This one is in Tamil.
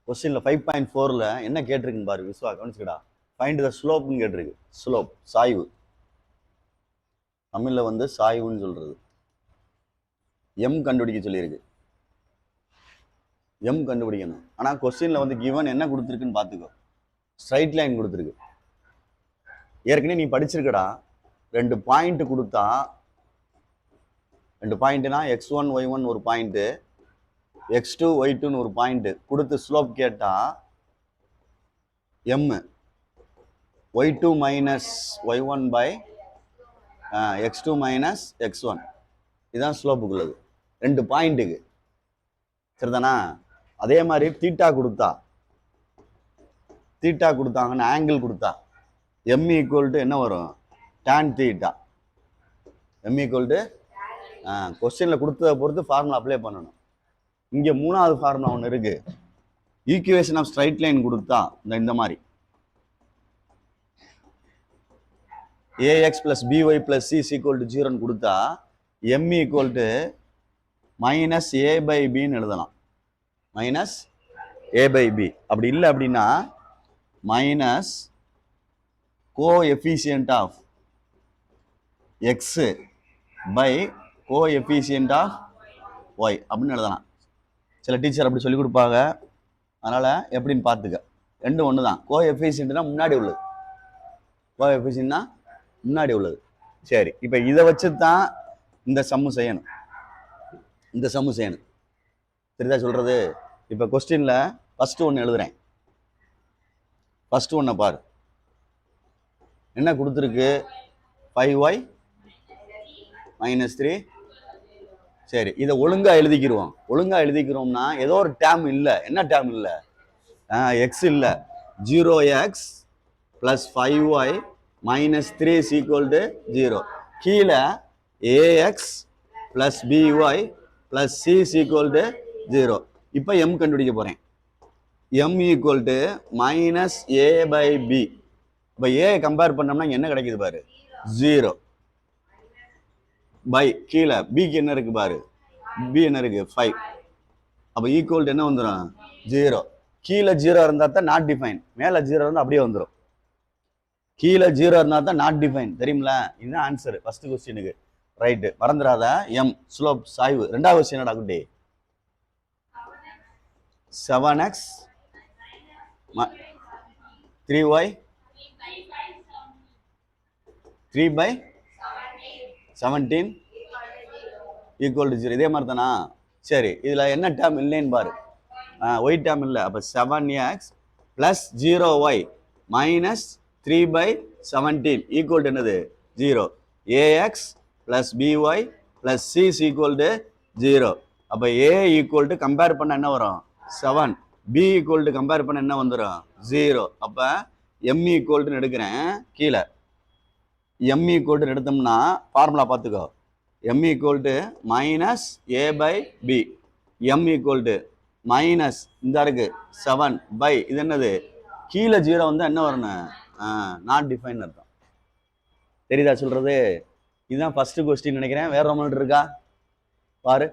கொஸ்டின்ல 5.4ல என்ன கேட்டிருக்குன்னு பாரு விஸ்வா, கவனிச்சுக்கடா. ஃபைண்ட் த ஸ்லோப்னு கேட்டிருக்கு. ஸ்லோப் சாய்வு, தமிழ்ல வந்து சாய்வுன்னு சொல்றது. எம் கண்டுபிடிக்க சொல்லியிருக்கு. எம் கண்டுபிடிக்கணும். ஆனா கொஸ்டின்ல வந்து கிவன் என்ன கொடுத்துருக்குன்னு பாத்துக்கோ. ஸ்ட்ரைட் லைன் கொடுத்துருக்கு. ஏற்கனவே நீ படிச்சிருக்கடா. 2 பாயிண்ட் கொடுத்தா, 2 பாயிண்ட்னா x1 y1 ஒரு பாயிண்ட், x2 y2 ஒரு பாயிண்ட் கொடுத்து ஸ்லோப் கேட்டா m y2 minus y1 by x2 minus x1, இதுதான் ஸ்லோப்புக்குள்ளது 2 பாயிண்ட்டுக்கு. சரிதானா? அதே மாதிரி தீட்டா கொடுத்தாங்கன்னு ஆங்கிள் கொடுத்தா m ஈக்குவல் டு என்ன வரும்? tan theta. m equal to கொஸ்டின்ல கொடுத்ததை பொறுத்து ஃபார்முலா அப்ளை பண்ணணும். இங்க 3வது ஃபார்முலா ஒன்று இருக்கு. ஈக்குவேஷன் ஆஃப் ஸ்ட்ரைட் லைன் கொடுத்தா இந்த மாதிரி ax plus by plus c is equal to 0 கொடுத்தா m equal to minus a by b ன்னு எழுதலாம். Minus a by b. அப்படி இல்லை அப்படின்னா minus coefficient of x by coefficient of y அப்படின்னு எழுதலாம். சில டீச்சர் அப்படி சொல்லி கொடுப்பாங்க. அதனால எப்படின்னு பார்த்துக்க. ரெண்டும் ஒன்று தான். கோஎஃபிஷியன்ட்னா முன்னாடி உள்ளது, கோஎஃபிஷியன்ட்னா முன்னாடி உள்ளது. சரி, இப்போ இதை வச்சு தான் இந்த சம்மு செய்யணும். தெரியுதா சொல்றது? இப்போ கொஸ்டின்ல ஃபர்ஸ்ட் ஒன்று எழுதுறேன். ஃபர்ஸ்ட் ஒன்றை பாரு. என்ன கொடுத்துருக்கு? 5y minus 3. சரி, இதை ஒழுங்கா எழுதிக்கிறோம்னா ஏதோ ஒரு டேம் இல்லை. என்ன டேம் இல்லை? எக்ஸ் இல்லை. 0x plus 5y minus 3 is equal to 0. கீழே ax plus by plus c is equal to 0. இப்போ m கண்டுபிடிக்க போறேன். m equal to minus a by b. இப்போ a கம்பேர் பண்ணோம்னா என்ன கிடைக்குது பாரு? 0 by கீழே b க்கு என்ன இருக்கு பாரு? b என்ன இருக்கு? 5. அப்போ ஈக்குவல் என்ன வந்துடும்? 0. கீழே 0 இருந்தா தான் நாட் டிஃபைன், மேலே 0 இருந்தால் அப்படியே வந்துடும். கீழே 0 இருந்தா தான் நாட் டிஃபைன். தெரியுங்களா? இதுதான் ஆன்சர் ஃபர்ஸ்ட் கொஸ்டினுக்கு. ரைட்டு, மறந்துடாத. m ஸ்லோப் சாய்வு. ரெண்டாவது கொஸ்டின் என்னடா குட்டி? 7x 3y 3 by 17 equal to 0. இதே மாதிரி தானா? சரி, இதுல என்ன டேர்ம் இல்லைன்னு பாரு. ஒய் டேர்ம் இல்லை. அப்போ 7x plus 0y minus 3 by 17 equal to என்னது? 0. ax plus by plus c is equal to 0. அப்போ a ஈக்குவல் டு கம்பேர் பண்ண என்ன வரும்? 7. b ஈக்குவல் டு கம்பேர் பண்ண என்ன வந்துடும்? 0. அப்போ m ஈக்குவல் டு எடுக்கிறேன். கீழே m ஈக்குவல் டு எடுத்தோம்னா ஃபார்முலா பார்த்துக்கோ. m equal to minus a by b. m equal to minus இந்த இருக்கு 7 பை இது என்னது? கீழே 0 வந்து என்ன வரணும்? நாட் டிஃபைன் அர்த்தம். தெரியுதா சொல்றது? இதுதான் ஃபர்ஸ்ட் கொஸ்டின் நினைக்கிறேன். வேற ஒன்று இருக்கா பாரு.